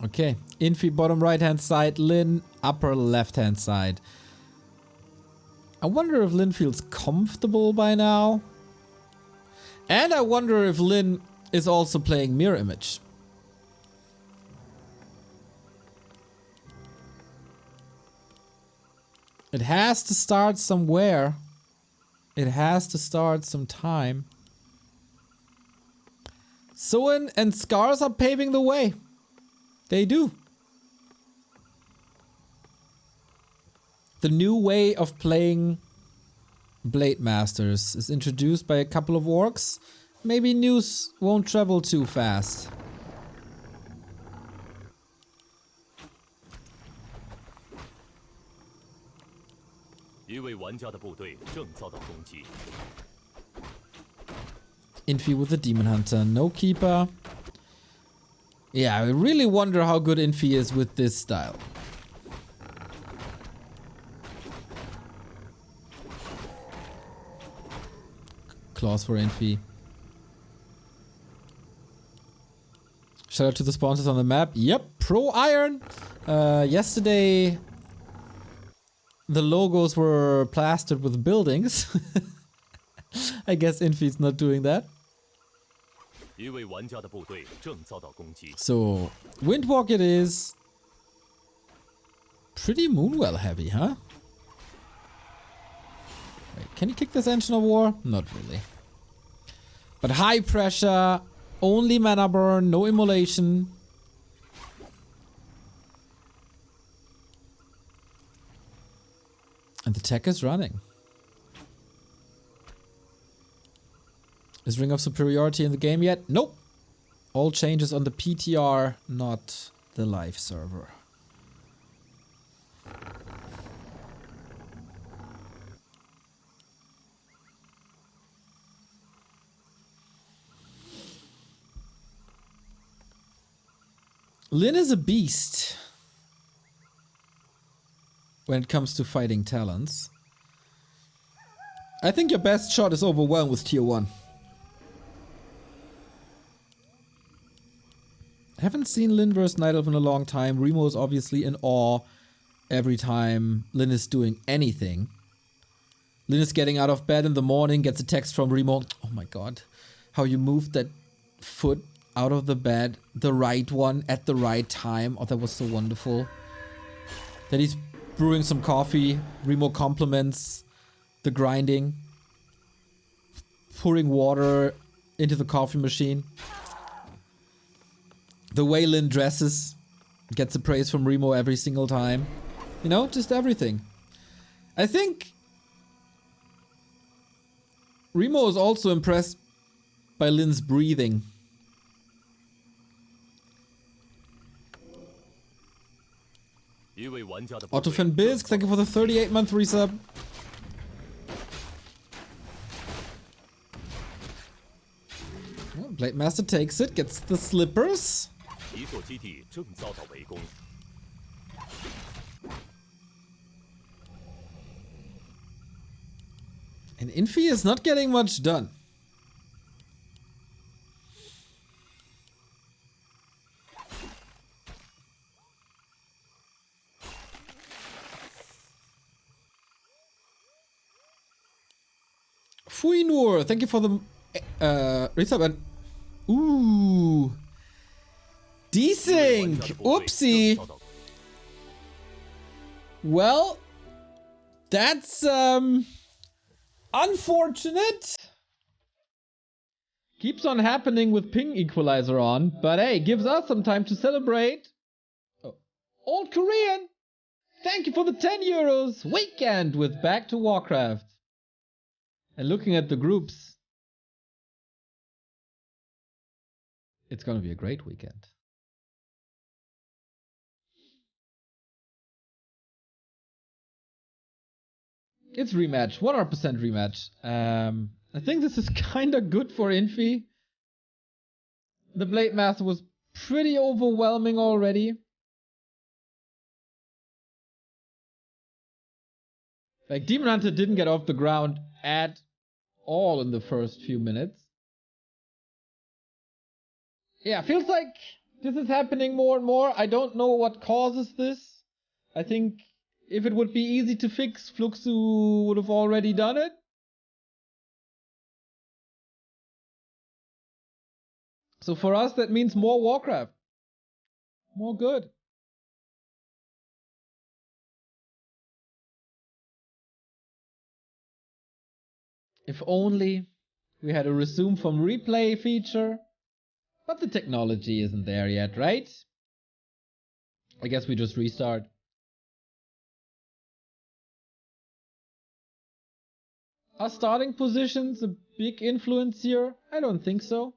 Okay, Infi bottom right hand side, Lin upper left hand side. I wonder if Lin feels comfortable by now. And I wonder if Lin is also playing Mirror Image. It has to start somewhere. It has to start sometime. Soen and Scars are paving the way. They do. The new way of playing Blade Masters is introduced by a couple of orcs. Maybe news won't travel too fast. Infi with the Demon Hunter, no keeper. Yeah, I really wonder how good Infi is with this style. Claws for Infi. Shout out to the sponsors on the map. Yep, Pro Iron. Yesterday, the logos were plastered with buildings. I guess Infi's not doing that. So, Windwalk it is. Pretty Moonwell heavy, huh? Wait, can you kick this Engine of War? Not really. But high pressure, only mana burn, no immolation. And the tech is running. Is Ring of Superiority in the game yet? Nope. All changes on the PTR, not the live server. Lin is a beast when it comes to fighting talents. I think your best shot is Overwhelm with tier 1. I haven't seen Lin vs Night Elf in a long time. Remo is obviously in awe every time Lin is doing anything. Lin is getting out of bed in the morning, gets a text from Remo. Oh my god, how you moved that foot out of the bed, the right one at the right time. Oh, that was so wonderful. Then he's brewing some coffee. Remo compliments the grinding, pouring water into the coffee machine. The way Lin dresses gets a praise from Remo every single time. You know, just everything. I think Remo is also impressed by Lin's breathing. Ottofan Bilsk, thank you for the 38-month resub. Well, Blade Master takes it, gets the slippers. And Infi is not getting much done. Fuinur, thank you for the resub and ooh, desync. Oopsie. Well, that's unfortunate. Keeps on happening with ping equalizer on, but hey, gives us some time to celebrate. Oh. Old Korean, thank you for the 10 euros. Weekend with Back to Warcraft. And looking at the groups, it's gonna be a great weekend. It's rematch, 100% rematch. I think this is kinda good for Infi. The Blade Master was pretty overwhelming already. Like, Demon Hunter didn't get off the ground at all in the first few minutes. Yeah, feels like This is happening more and more. I don't know what causes this. I think if it would be easy to fix, Fluxu would have already done it. So for us, that means more Warcraft. More good. If only we had a resume from replay feature. But the technology isn't there yet, right? I guess we just restart. Are starting positions a big influence here? I don't think so.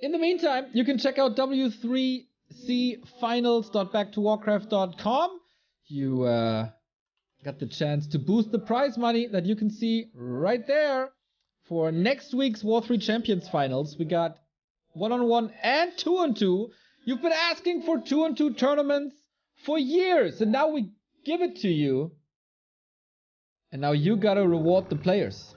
In the meantime, you can check out W3cfinals.backtowarcraft.com. You got the chance to boost the prize money that you can see right there. For next week's War 3 Champions Finals, we got 1-on-1 and 2-on-2. You've been asking for 2-on-2 tournaments for years, and now we give it to you. And now you gotta reward the players.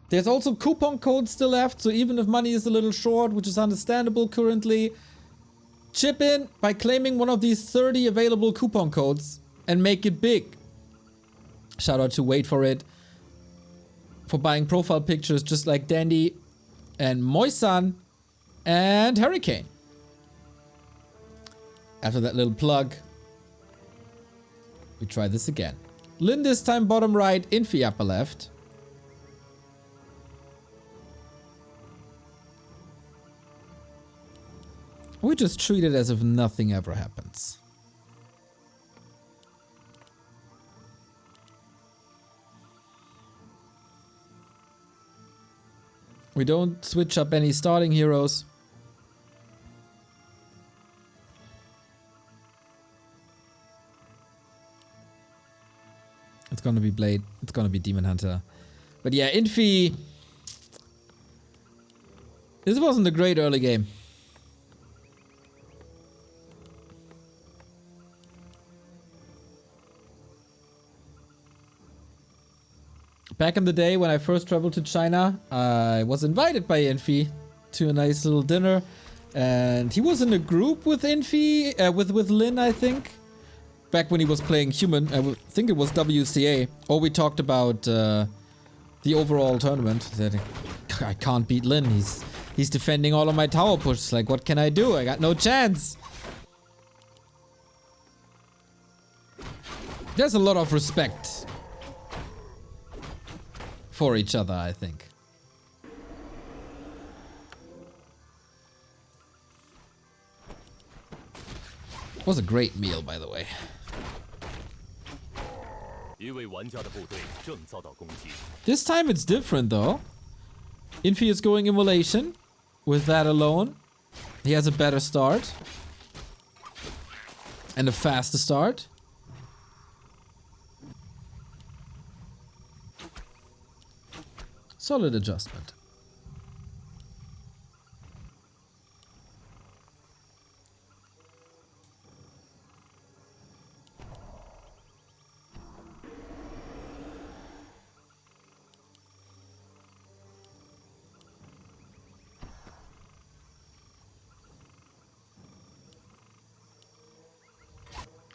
There's also coupon codes still left, so even if money is a little short, which is understandable currently, chip in by claiming one of these 30 available coupon codes and make it big. Shout out to Wait For It for buying profile pictures just like Dandy and Moisan and Hurricane. After that little plug, we try this again. Lin this time bottom right, Infi upper left. We just treat it as if nothing ever happens. We don't switch up any starting heroes. It's gonna be Blade. It's gonna be Demon Hunter. But yeah, Infi. This wasn't a great early game. Back in the day when I first traveled to China, I was invited by Infi to a nice little dinner. And he was in a group with Infi, with Lin, I think. Back when he was playing human, I think it was WCA. Or we talked about the overall tournament. That I can't beat Lin. He's defending all of my tower pushes. Like, what can I do? I got no chance. There's a lot of respect for each other, I think. It was a great meal, by the way. This time it's different, though. Infi is going Immolation. With that alone, he has a better start. And a faster start. Solid adjustment.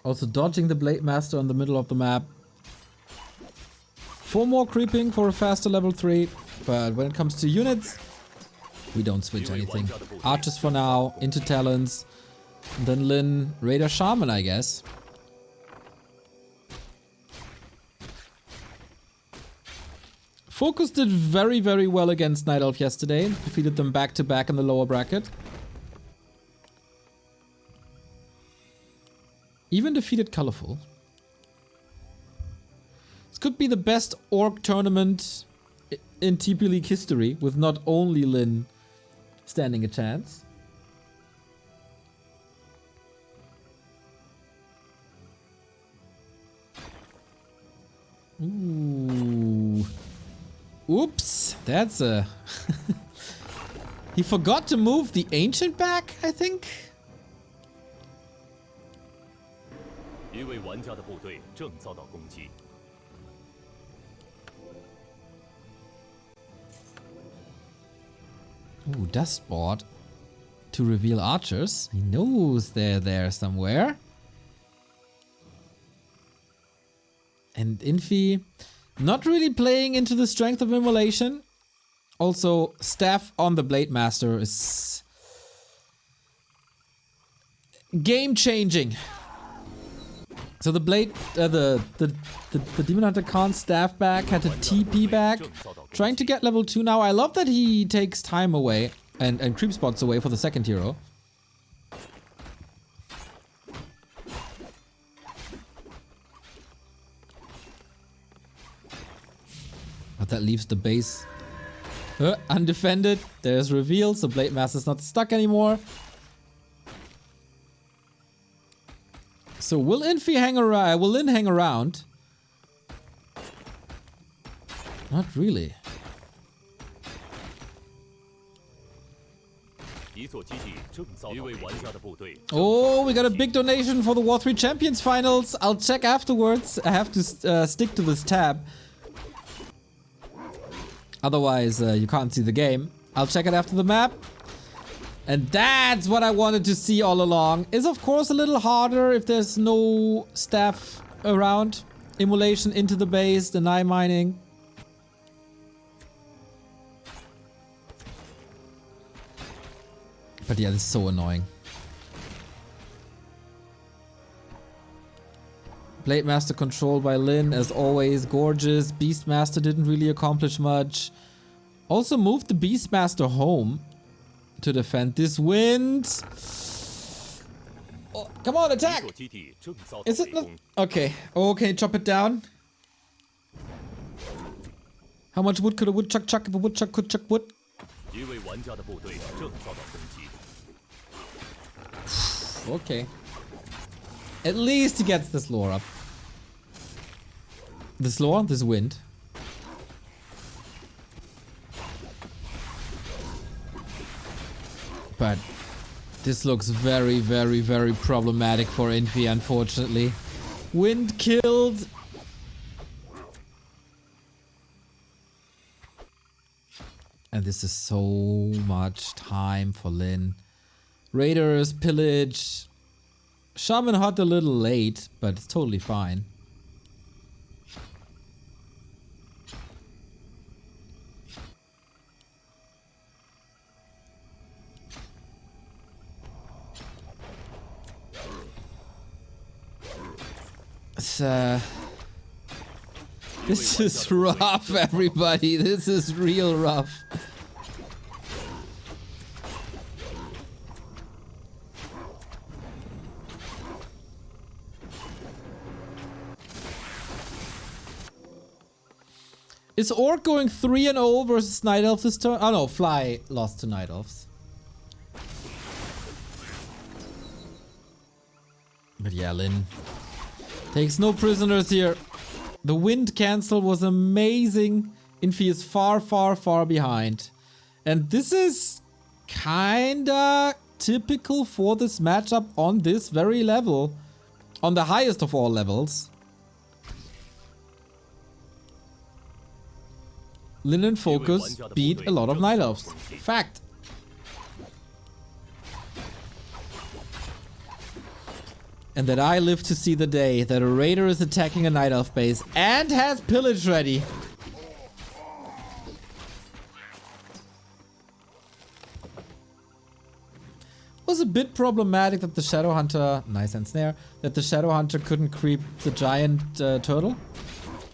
Also dodging the Blade Master in the middle of the map. 4 more creeping for a faster level 3. But when it comes to units, we don't switch anything. Archers for now, into Talons. And then Lin, Raider Shaman, I guess. Focus did very, very well against Night Elf yesterday. Defeated them back to back in the lower bracket. Even defeated Colorful. This could be the best Orc tournament in TP League history, with not only Lin standing a chance. Ooh. Oops, that's a... He forgot to move the Ancient back, I think? Ooh, dust board to reveal archers. He knows they're there somewhere. And Infi not really playing into the strength of immolation. Also, staff on the Blade Master is game changing. So the Blade, the Demon Hunter can't staff back, had to TP back. Trying to get level 2 now. I love that he takes time away and creep spots away for the second hero. But that leaves the base undefended. There's reveal, so Blade Master's not stuck anymore. So will Infi hang around? Will Lin hang around? Not really. Oh, we got a big donation for the War 3 Champions Finals. I'll check afterwards. I have to stick to this tab. Otherwise, you can't see the game. I'll check it after the map. And that's what I wanted to see all along. Is of course a little harder if there's no staff around. Immolation into the base, deny mining. But yeah, this is so annoying. Blade Master controlled by Lin, as always, gorgeous. Beastmaster didn't really accomplish much. Also moved the Beastmaster home to defend this wind. Oh, come on, attack! Is it not? Okay. Oh, can you chop it down? How much wood could a woodchuck chuck if a woodchuck could chuck wood? Okay. At least he gets this lore up. This lore? This wind. But this looks very, very, very problematic for Infi, unfortunately. Wind killed. And this is so much time for Lin. Raiders, pillage. Shaman hot a little late, but it's totally fine. This is rough, everybody. This is real rough. Is Orc going 3-0 versus Night Elf this turn? Oh no, Fly lost to Night Elves. But yeah, Lin takes no prisoners here. The wind cancel was amazing. Infi is far, far, far behind. And this is kinda typical for this matchup on this very level. On the highest of all levels. Lin and Focus beat a lot of Night Elves. Fact. And that I live to see the day that a raider is attacking a Night Elf base and has pillage ready. Was a bit problematic that the Shadow Hunter, nice and snare, that the Shadow Hunter couldn't creep the giant turtle.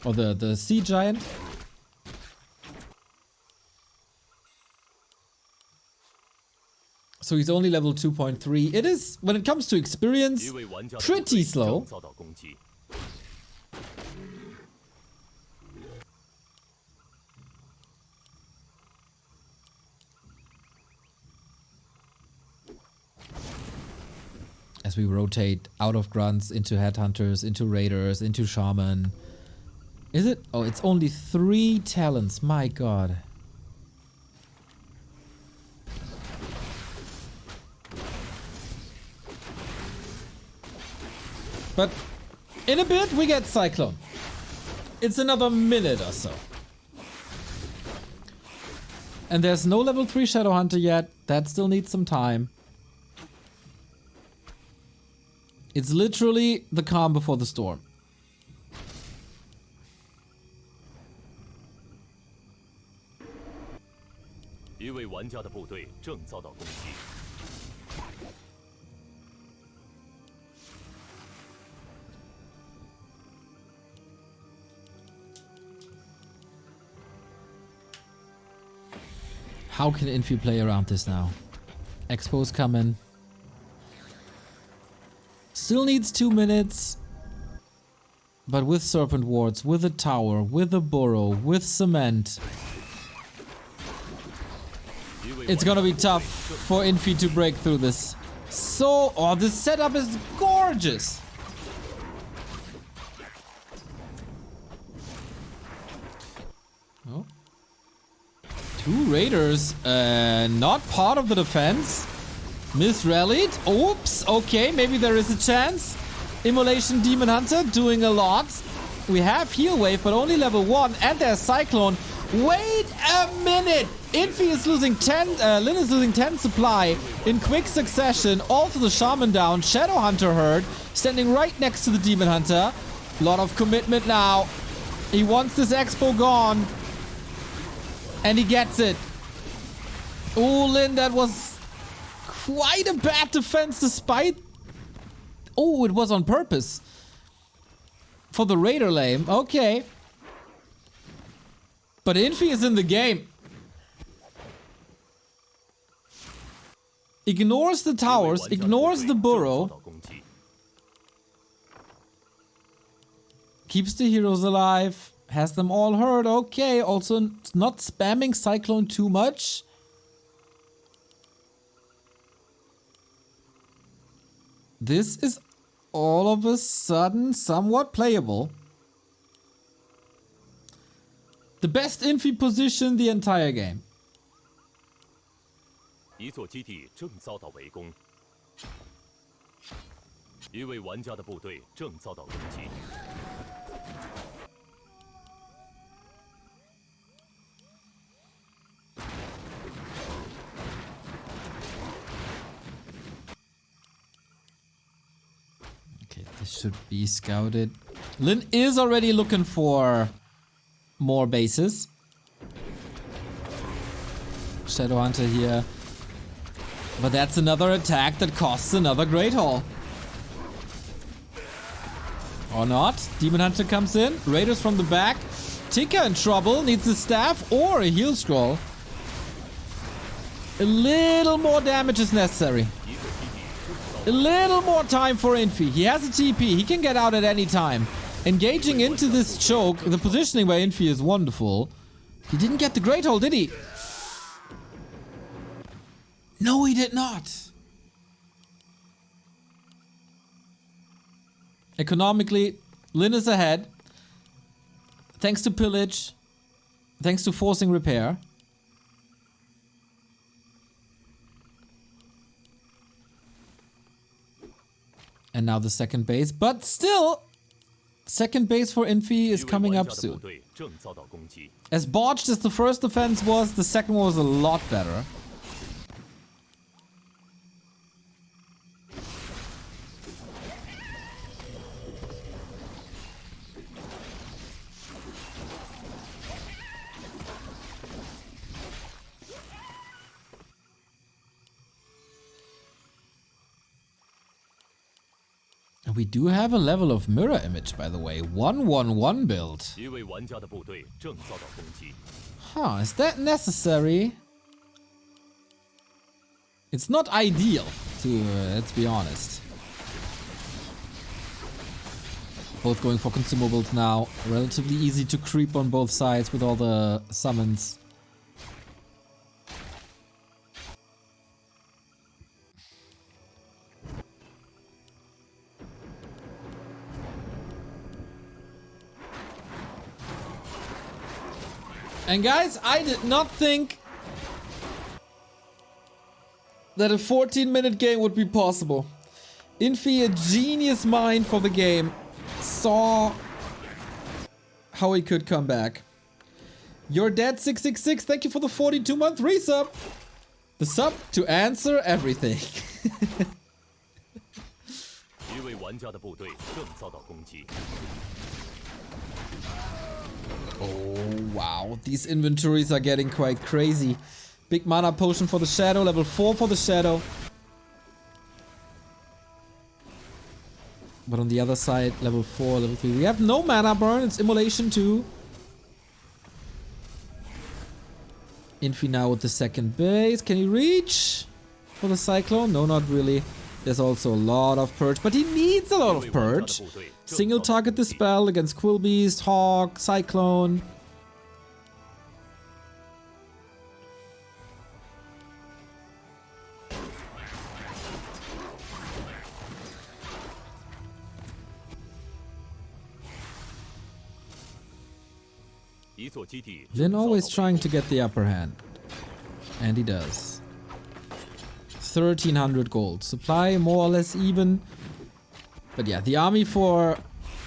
Or the sea giant. So he's only level 2.3. It is, when it comes to experience, pretty slow. As we rotate out of grunts into headhunters, into raiders, into shaman. Is it? Oh, it's only 3 talents. My god. But in a bit we get Cyclone. It's another minute or so. And there's no level 3 Shadow Hunter yet. That still needs some time. It's literally the calm before the storm. How can Infi play around this now? Expo's coming. Still needs 2 minutes. But with Serpent Wards, with a tower, with a burrow, with cement. It's gonna be tough for Infi to break through this. So, oh, this setup is gorgeous. Oh. 2 raiders, not part of the defense. Misrallied. Oops, okay, maybe there is a chance. Immolation Demon Hunter doing a lot. We have Heal Wave, but only level 1, and there's Cyclone. Wait a minute! Infi is losing 10, Lin is losing 10 supply in quick succession. Also the Shaman down, Shadow Hunter hurt, standing right next to the Demon Hunter. Lot of commitment now. He wants this Expo gone. And he gets it. Oh, Lin, that was quite a bad defense despite... Oh, it was on purpose. For the Raider lane. Okay. But Infi is in the game. Ignores the towers, ignores the burrow. Keeps the heroes alive. Has them all hurt. Okay, also not spamming Cyclone too much. This is all of a sudden somewhat playable. The best Infi position the entire game. Okay, this should be scouted. Lin is already looking for more bases. Shadow Hunter here. But that's another attack that costs another Great Hall. Or not. Demon Hunter comes in. Raiders from the back. Tika in trouble. Needs a staff or a heal scroll. A little more damage is necessary. A little more time for Infi. He has a TP. He can get out at any time. Engaging into this choke. The positioning by Infi is wonderful. He didn't get the Great Hall, did he? No, he did not. Economically, Lin is ahead. Thanks to pillage. Thanks to forcing repair. And now the second base. But still, second base for Infi is coming up soon. As botched as the first defense was, the second one was a lot better. We do have a level of mirror image, by the way. 1-1-1 build. Huh, is that necessary? It's not ideal, let's be honest. Both going for consumables now. Relatively easy to creep on both sides with all the summons. And guys, I did not think that a 14-minute game would be possible. Infi, a genius mind for the game, saw how he could come back. You're dead 666. Thank you for the 42-month resub. The sub to answer everything. Oh, wow. These inventories are getting quite crazy. Big mana potion for the Shadow. Level 4 for the Shadow. But on the other side, level 4, level 3. We have no mana burn. It's Immolation 2. Infi now with the second base. Can he reach for the Cyclone? No, not really. There's also a lot of Purge, but he needs a lot of Purge. Single target Dispel against Quillbeast, Hawk, Cyclone. Lin always trying to get the upper hand. And he does. 1300 gold. Supply more or less even. But yeah, the army for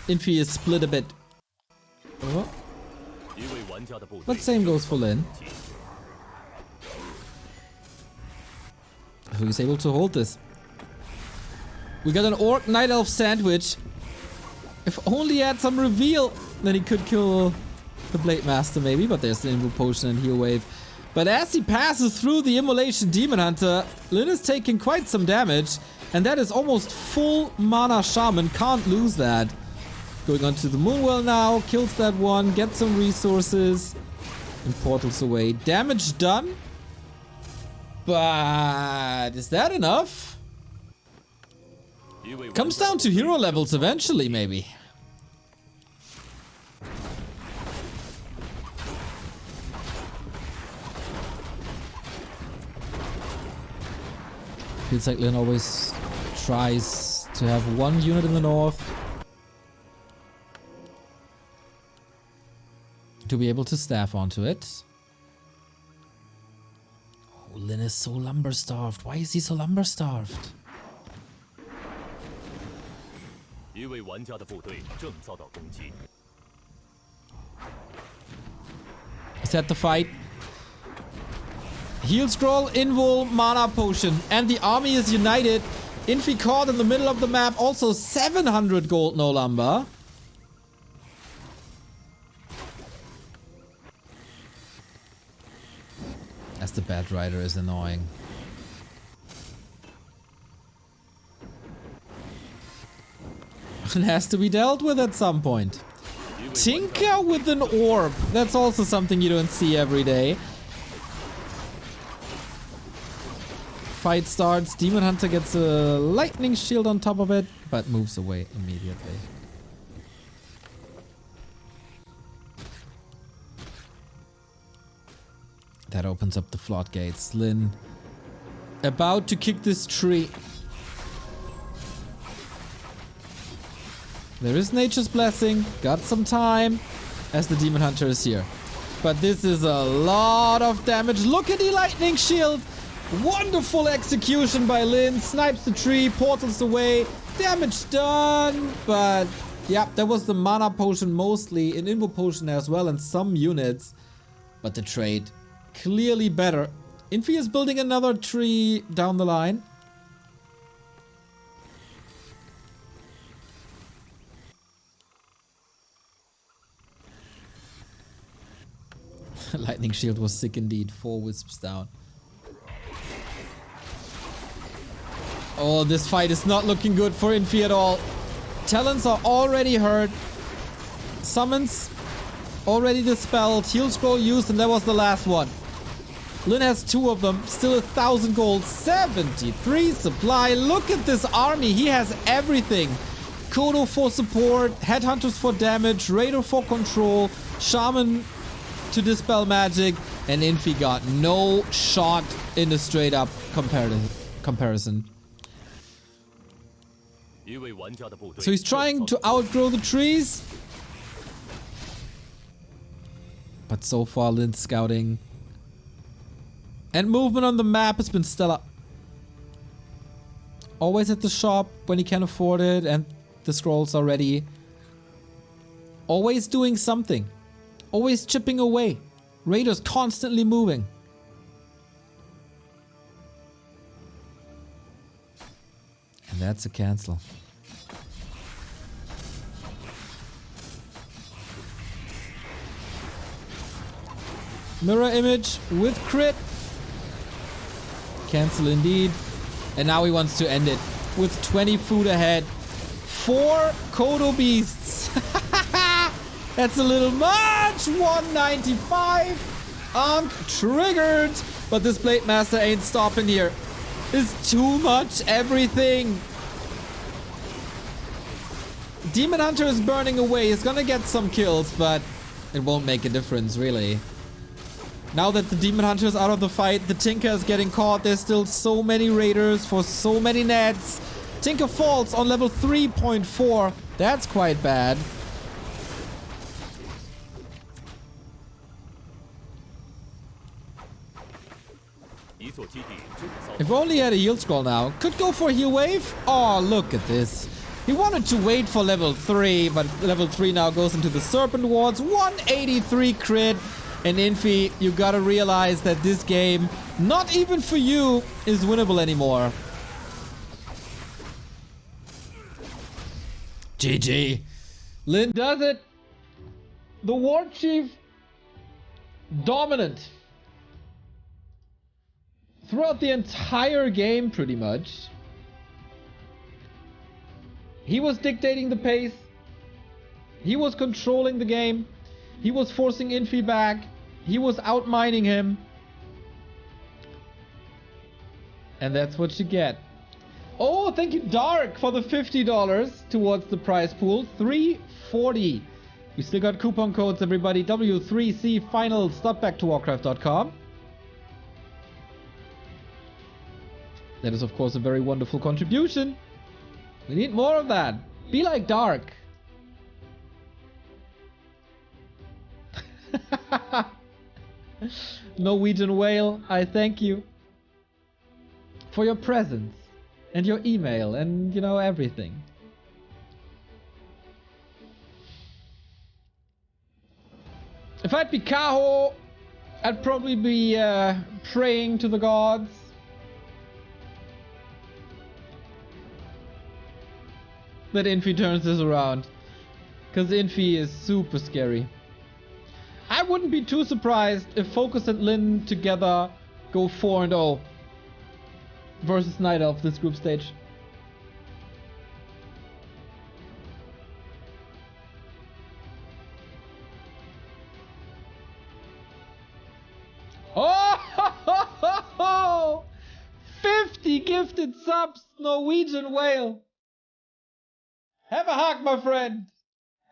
Infi is split a bit. Oh. But same goes for Lin. So he's able to hold this. We got an Orc Night Elf sandwich. If only he had some reveal, then he could kill the Blade Master maybe, but there's the Invo Potion and Heal Wave. But as he passes through the Immolation Demon Hunter, Lin is taking quite some damage, and that is almost full mana Shaman, can't lose that. Going on to the Moonwell now, kills that one, gets some resources, and portals away. Damage done, but is that enough? Comes down to hero levels eventually maybe. Feels like Lin always tries to have one unit in the north to be able to staff onto it. Oh, Lin is so lumber starved. Why is he so lumber starved? Is that the fight? Heal Scroll, Invul, Mana Potion, and the army is united. Infi caught in the middle of the map, also 700 gold, no lumber. As the Bat Rider is annoying. It has to be dealt with at some point. Tinker with an orb. That's also something you don't see every day. Fight starts. Demon Hunter gets a lightning shield on top of it, but moves away immediately. That opens up the floodgates. Lin about to kick this tree. There is Nature's Blessing. Got some time as the Demon Hunter is here. But this is a lot of damage. Look at the lightning shield. Wonderful execution by Lin. Snipes the tree, portals away. Damage done. But yeah, that was the mana potion mostly. An Invo Potion as well and some units. But the trade clearly better. Infi is building another tree down the line. Lightning shield was sick indeed. 4 wisps down. Oh, this fight is not looking good for Infi at all. Talons are already hurt. Summons already dispelled. Heal Scroll used, and that was the last one. Lin has 2 of them. Still 1,000 gold. 73 supply. Look at this army. He has everything. Kodo for support. Headhunters for damage. Raider for control. Shaman to dispel magic. And Infi got no shot in the straight up comparison. So he's trying to outgrow the trees. But so far Lin's scouting and movement on the map has been stellar. Always at the shop when he can afford it and the scrolls are ready. Always doing something. Always chipping away. Raiders constantly moving. And that's a cancel. Mirror image with crit. Cancel indeed. And now he wants to end it with 20 food ahead. 4 Kodo Beasts. That's a little much. 195. I'm triggered. But this Blade Master ain't stopping here. It's too much everything. Demon Hunter is burning away. He's gonna get some kills, but it won't make a difference, really. Now that the Demon Hunter is out of the fight, the Tinker is getting caught. There's still so many Raiders for so many nets. Tinker falls on level 3.4. That's quite bad. If only he had a heal scroll now. Could go for a heal wave. Oh, look at this. He wanted to wait for level 3, but level 3 now goes into the Serpent Wards. 183 crit. And Infi, you gotta realize that this game, not even for you, is winnable anymore. GG. Lin does it. The War Chief, dominant. Throughout the entire game, pretty much. He was dictating the pace. He was controlling the game. He was forcing Infi back. He was outmining him. And that's what you get. Oh, thank you, Dark, for the $50 towards the prize pool. $340. We still got coupon codes, everybody. W3C final. Stop back to Warcraft.com. That is, of course, a very wonderful contribution. We need more of that. Be like Dark. Norwegian Whale, I thank you for your presence and your email and, you know, everything. If I'd be Kaho, I'd probably be praying to the gods. That Infi turns this around. Because Infi is super scary. I wouldn't be too surprised if Focus and Lin together go 4-0 versus Night Elf this group stage. Oh! 50 gifted subs, Norwegian Whale. Have a hug, my friend.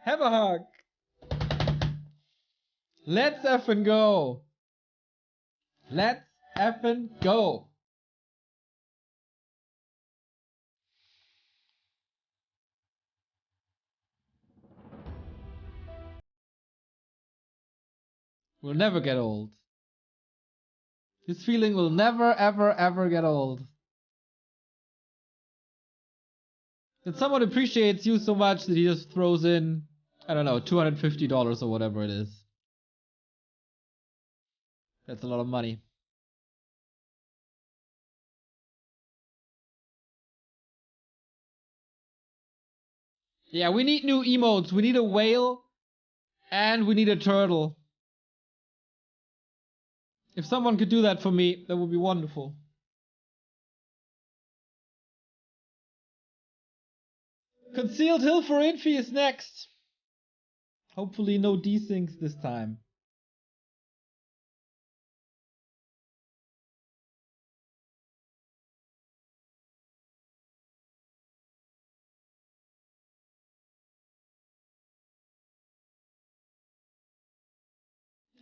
Have a hug. Let's effing go. Let's effing go. Will never get old. This feeling will never, ever, ever get old. That someone appreciates you so much that he just throws in, I don't know, $250 or whatever it is. That's a lot of money. Yeah, we need new emotes. We need a whale and we need a turtle. If someone could do that for me, that would be wonderful. Concealed Hill for Infi is next. Hopefully no desyncs this time.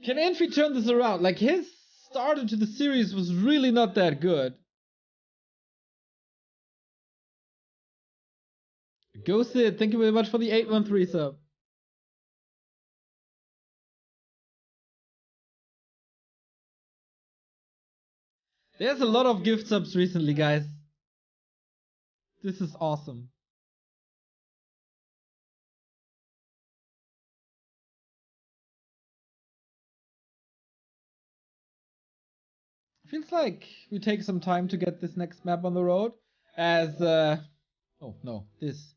Can Infi turn this around? Like, his start into the series was really not that good. Go Sid, thank you very much for the 813 sub. There's a lot of gift subs recently, guys. This is awesome. Feels like we take some time to get this next map on the road. As oh no, this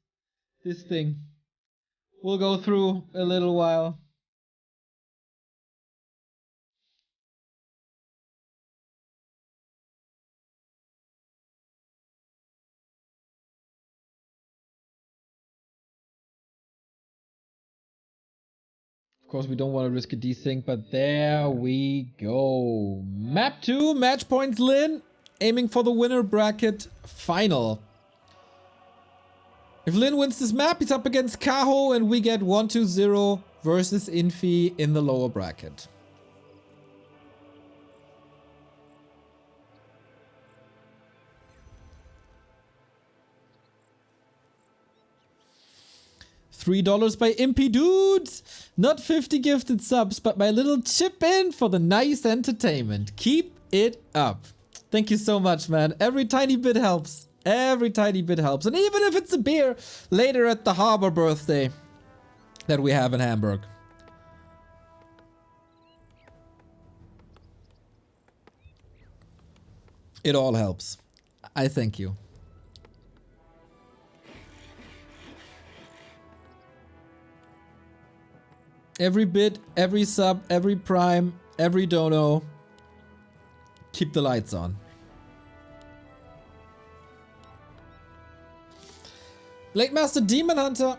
thing will go through a little while. Of course, we don't want to risk a desync, but there we go. Map 2, match points Lin, aiming for the winner bracket final. If Lin wins this map, he's up against Kaho, and we get 1-2-0 versus Infi in the lower bracket. $3 by Impy Dudes! Not 50 gifted subs, but my little chip in for the nice entertainment. Keep it up. Thank you so much, man. Every tiny bit helps. Every tiny bit helps. And even if it's a beer later at the Harbor birthday that we have in Hamburg. It all helps. I thank you. Every bit, every sub, every prime, every dono. Keep the lights on. Blade Master Demon Hunter.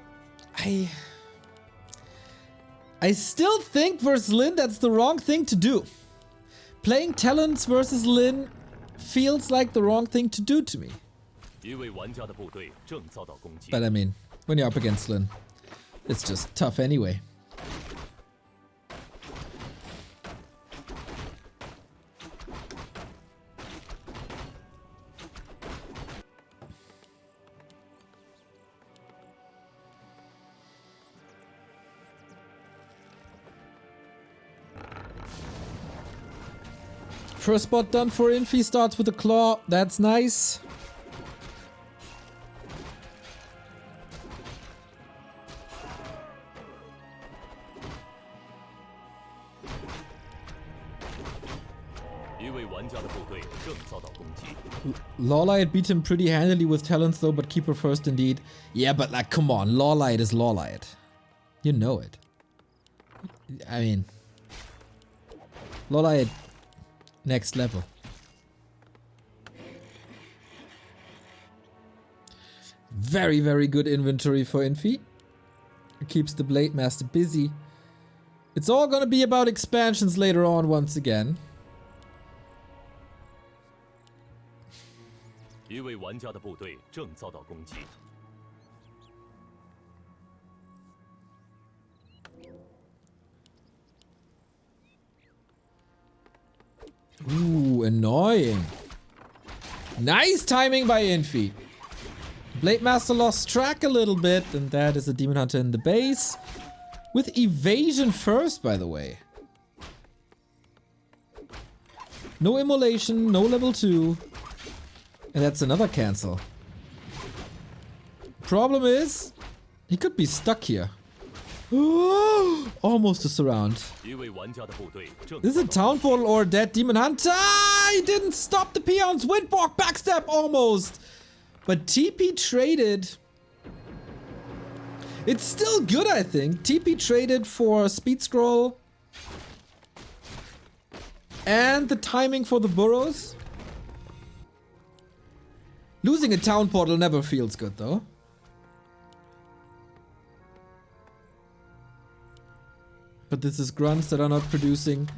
I still think versus Lin that's the wrong thing to do. Playing Talents versus Lin feels like the wrong thing to do to me. But I mean, when you're up against Lin, it's just tough anyway. First spot done for Infi, starts with a claw. That's nice. Lawlight beat him pretty handily with talents though, but keeper first indeed. Yeah, but like, come on, Lawlight is Lawlight. You know it. I mean, Lawlight, next level. Very, very good inventory for Infi. It keeps the Blade Master busy. It's all gonna be about expansions later on once again. Ooh, annoying. Nice timing by Infi. Blade Master lost track a little bit, and that is a Demon Hunter in the base. With evasion first, by the way. No immolation, no level 2. And that's another cancel. Problem is, he could be stuck here. Almost a surround. This is a town portal or a dead Demon Hunter. He didn't stop the peons. Windwalk backstab almost. But TP traded. It's still good, I think. TP traded for speed scroll. And the timing for the burrows. Losing a town portal never feels good though. But this is grunts that are not producing.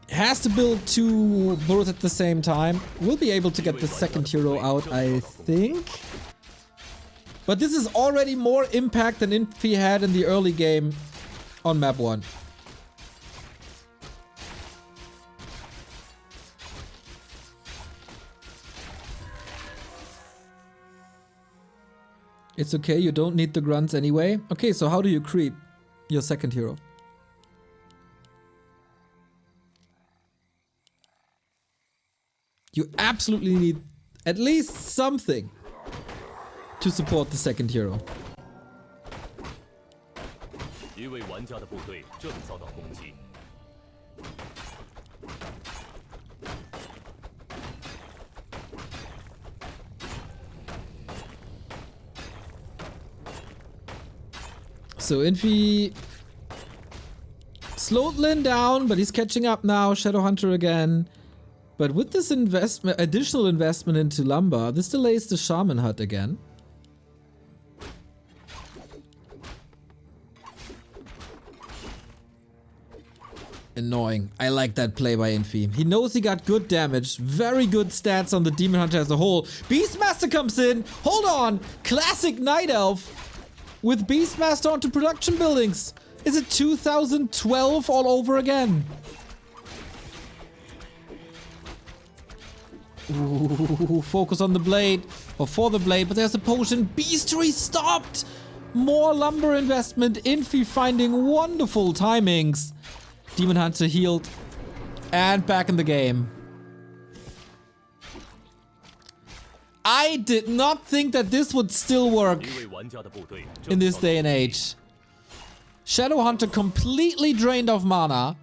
Has to build 2 burrows at the same time. We'll be able to get the second hero out, I think. But this is already more impact than Infi had in the early game on map 1. It's okay, you don't need the grunts anyway. Okay, so how do you creep your second hero? You absolutely need at least something to support the second hero. So Infi slowed Lin down, but he's catching up now. Shadowhunter again. But with this additional investment into lumber, this delays the shaman hut again. Annoying. I like that play by Infi. He knows he got good damage. Very good stats on the Demon Hunter as a whole. Beastmaster comes in. Hold on. Classic Night Elf with Beastmaster onto production buildings. Is it 2012 all over again? Ooh, focus on the blade. Or for the blade, but there's a potion. Beastery stopped. More lumber investment. Infi finding wonderful timings. Demon Hunter healed. And back in the game. I did not think that this would still work in this day and age. Shadowhunter completely drained of mana.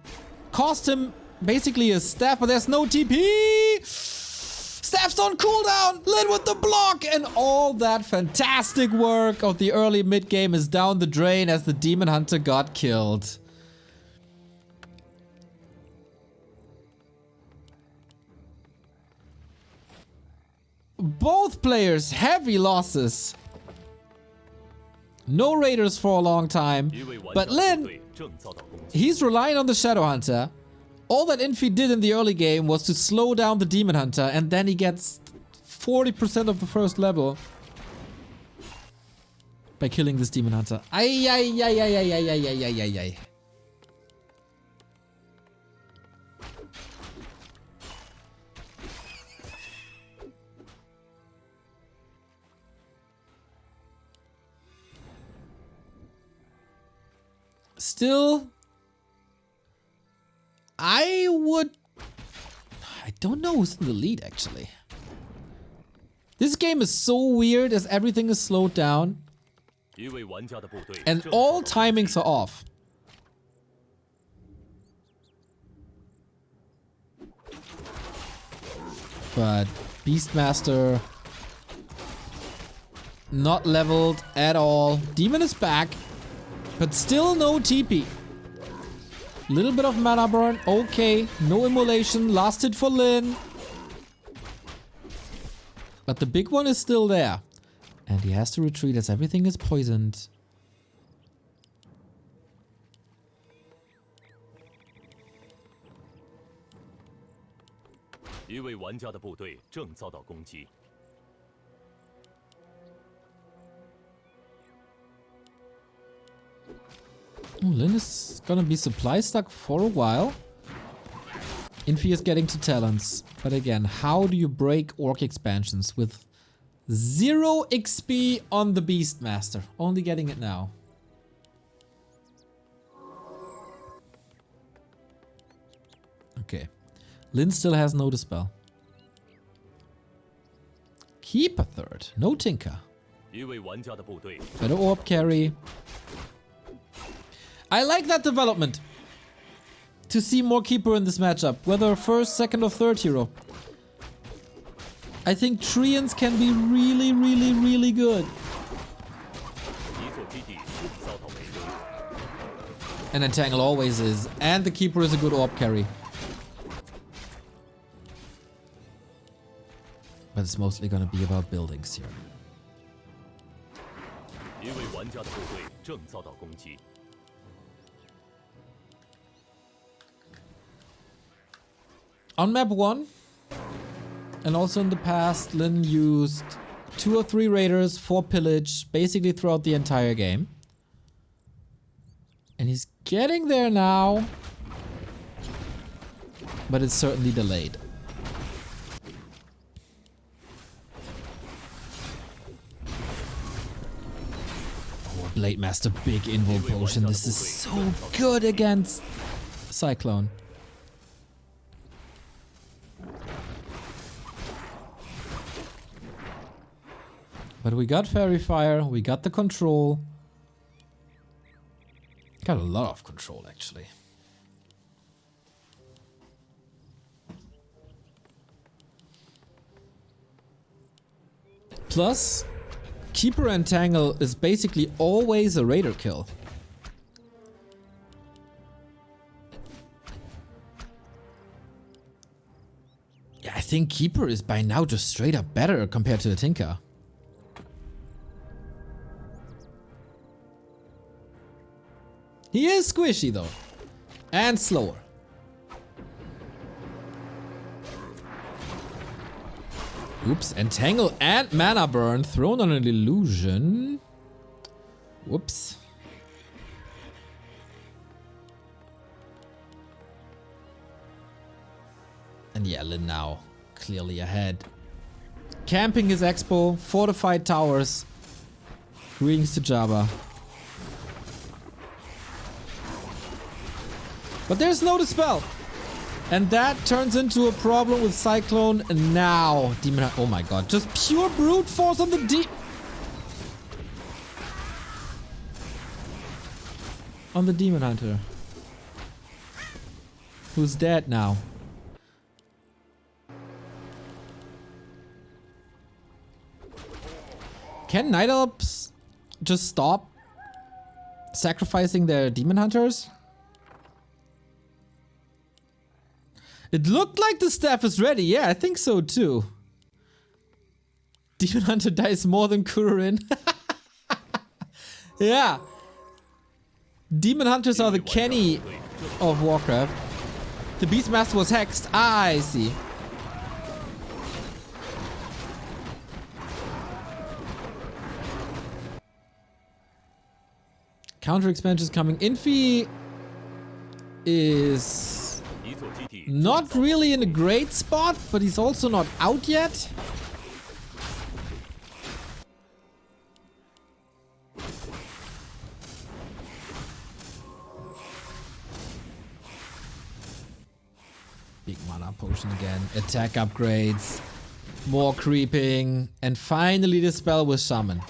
Cost him basically a staff, but there's no TP. Staff's on cooldown. Lin with the block. And all that fantastic work of the early mid game is down the drain as the Demon Hunter got killed. Both players heavy losses. No raiders for a long time. But Lin, he's relying on the Shadowhunter. All that Infi did in the early game was to slow down the Demon Hunter, and then he gets 40% of the first level by killing this Demon Hunter. Ay, ay, ay, ay, ay, ay, ay, ay, ay, ay. Still, I don't know who's in the lead actually. This game is so weird as everything is slowed down and all timings are off. But Beastmaster not leveled at all. Demon is back. But still no TP. Little bit of mana burn. Okay. No immolation. Last hit for Lin. But the big one is still there. And he has to retreat as everything is poisoned. Oh, Lin is gonna be supply stuck for a while. Infi is getting to talents. But again, how do you break orc expansions with 0 XP on the Beastmaster? Only getting it now. Okay. Lin still has no dispel. Keep a third. No tinker. Better orb carry. I like that development. To see more keeper in this matchup. Whether first, second or third hero. I think Treants can be really, really, really good. And Entangle always is. And the keeper is a good orb carry. But it's mostly gonna be about buildings here. On map 1, and also in the past, Lin used 2 or 3 raiders for pillage basically throughout the entire game. And he's getting there now, but it's certainly delayed. Oh, Blade Master, big invo potion. This is so good against Cyclone. But we got Fairy Fire, we got the control. Got a lot of control, actually. Plus, Keeper Entangle is basically always a raider kill. think Keeper is by now just straight up better compared to the Tinker. He is squishy though. And slower. Oops, Entangle and Mana Burn thrown on an illusion. Whoops. And yeah, Lin now clearly ahead. Camping his expo, fortified towers. Greetings to Jabba. But there's no dispel. And that turns into a problem with Cyclone. And now Demon Hunter. Oh my god. Just pure brute force on the deep. On the Demon Hunter. Who's dead now? Can Night Elves just stop sacrificing their Demon Hunters? It looked like the staff is ready. Yeah, I think so too. Demon Hunter dies more than Kurin. Yeah. Demon Hunters are the Kenny of Warcraft. The Beastmaster was hexed. Ah, I see. Counter expansions coming. Infi is not really in a great spot, but he's also not out yet. Big mana potion again. Attack upgrades. More creeping. And finally the spell with Shaman.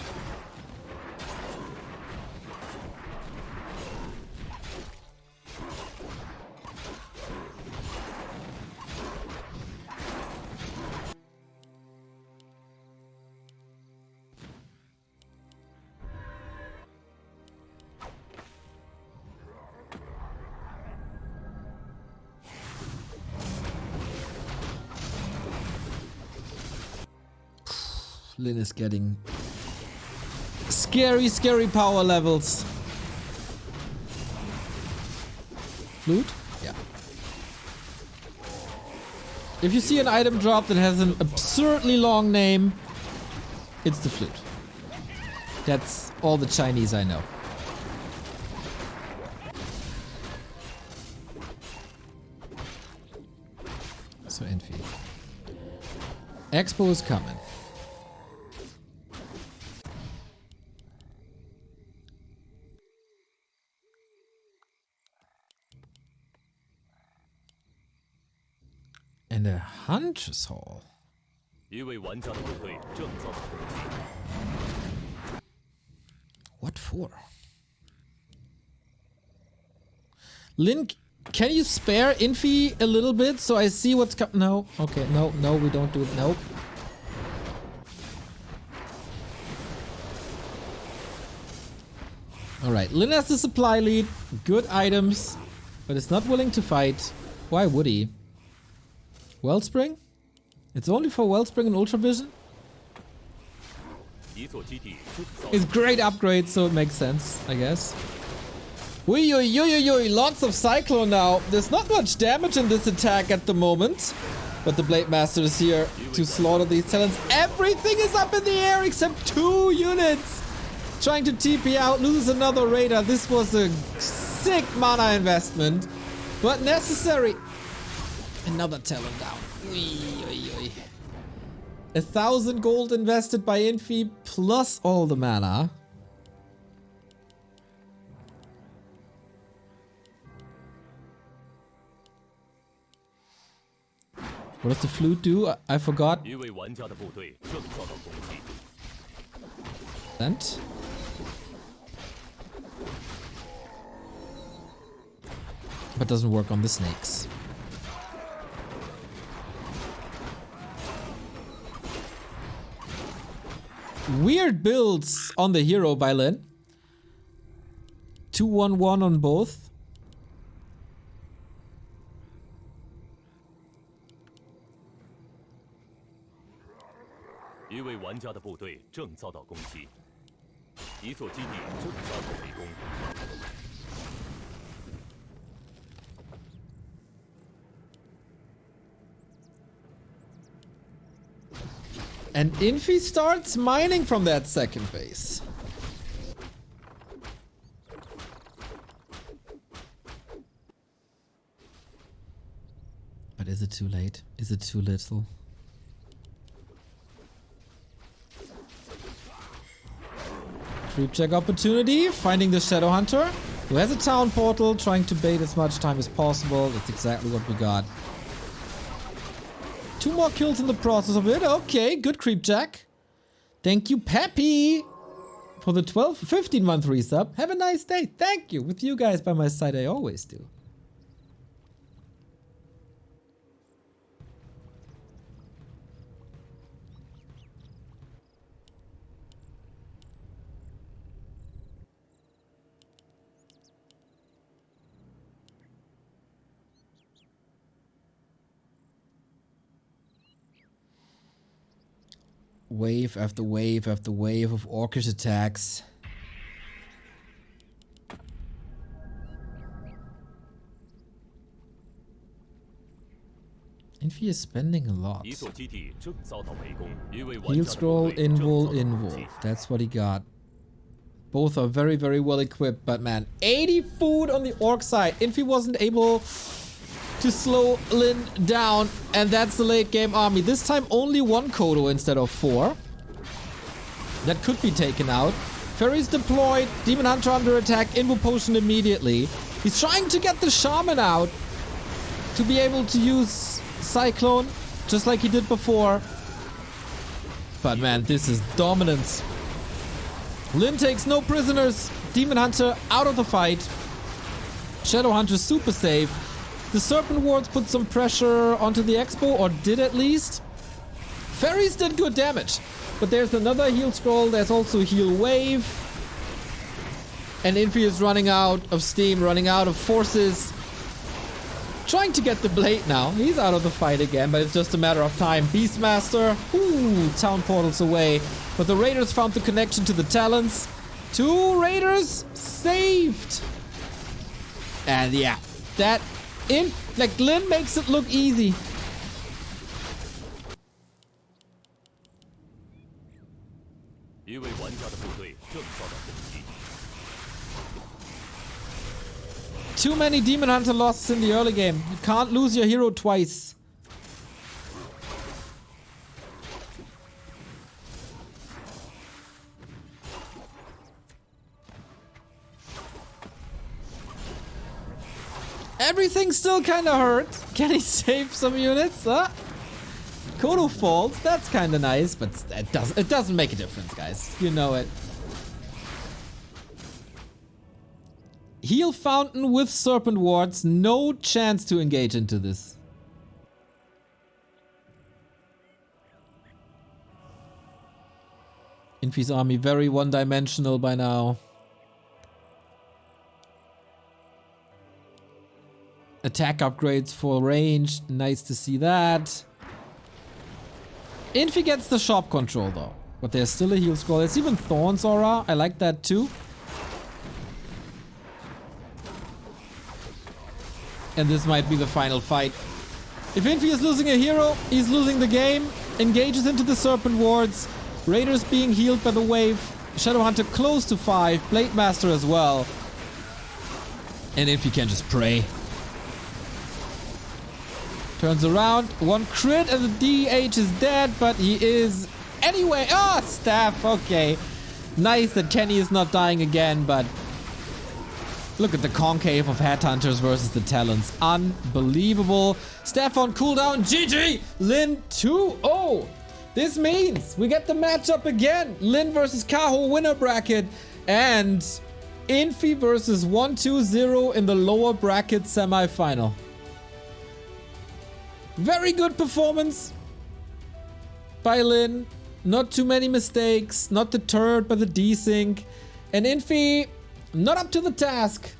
Lin is getting scary, scary power levels. Flute? Yeah. If you see an item drop that has an absurdly long name, it's the flute. That's all the Chinese I know. So Infi. Expo is coming. And a Hunter's Hall. What for? Lin, can you spare Infi a little bit so I see what's coming? No. Okay, no, we don't do it. Nope. Alright, Lin has the supply lead. Good items. But is not willing to fight. Why would he? Wellspring? It's only for Wellspring and Ultra Vision? It's great upgrade, so it makes sense, I guess. Oi, lots of Cyclone now. There's not much damage in this attack at the moment. But the Blade Master is here to slaughter these talents. Everything is up in the air except 2 units. Trying to TP out, loses another Raider. This was a sick mana investment, but necessary. Another talent down. 1,000 gold invested by Infi plus all the mana. What does the flute do? I forgot. And but doesn't work on the snakes. Weird builds on the hero by Lin. 2-1-1 on both. 一位玩家的部队正遭到攻击，一座基地正遭到围攻。 And Infi starts mining from that second base. But is it too late? Is it too little? Creep check opportunity, finding the Shadow Hunter, who has a town portal, trying to bait as much time as possible. That's exactly what we got. 2 more kills in the process of it. Okay, good creep check. Thank you, Peppy, for the 15-month resub. Have a nice day. Thank you. With you guys by my side, I always do. Wave after wave after wave of orcish attacks. Infi is spending a lot. Heal scroll, invul. That's what he got. Both are very, very well equipped, but man, 80 food on the orc side. Infi wasn't able to slow Lin down, and that's the late game army. This time only 1 Kodo instead of 4. That could be taken out. Fairies deployed, Demon Hunter under attack, Invo Potion immediately. He's trying to get the Shaman out to be able to use Cyclone, just like he did before. But man, this is dominance. Lin takes no prisoners. Demon Hunter out of the fight. Shadow Hunter super safe. The Serpent Wards put some pressure onto the Expo, or did at least. Fairies did good damage. But there's another heal scroll, there's also heal wave. And Infi is running out of steam, running out of forces. Trying to get the blade now. He's out of the fight again, but it's just a matter of time. Beastmaster, ooh, town portals away. But the Raiders found the connection to the Talons. 2 Raiders saved. And yeah, that like Lin makes it look easy. Too many Demon Hunter losses in the early game. You can't lose your hero twice. Everything still kind of hurt. Can he save some units? Huh? Kodo falls. That's kind of nice, but it doesn't make a difference, guys. You know it. Heal Fountain with Serpent Wards. No chance to engage into this. Infi's army very one-dimensional by now. Attack upgrades for range. Nice to see that. Infi gets the shop control though. But there's still a heal scroll. There's even Thorns Aura. I like that too. And this might be the final fight. If Infi is losing a hero, he's losing the game. Engages into the Serpent Wards. Raiders being healed by the wave. Shadow Hunter close to 5. Blade Master as well. And Infi can just pray. Turns around, 1 crit and the DH is dead, but he is anyway. Oh, staff, okay. Nice that Kenny is not dying again, but look at the concave of Headhunters versus the Talons. Unbelievable. Staff on cooldown, GG! Lin 2-0. This means we get the matchup again. Lin versus Kaho winner bracket and Infi versus 1-2-0 in the lower bracket semi-final. Very good performance by Lin. Not too many mistakes. Not deterred by the desync. And Infi not up to the task.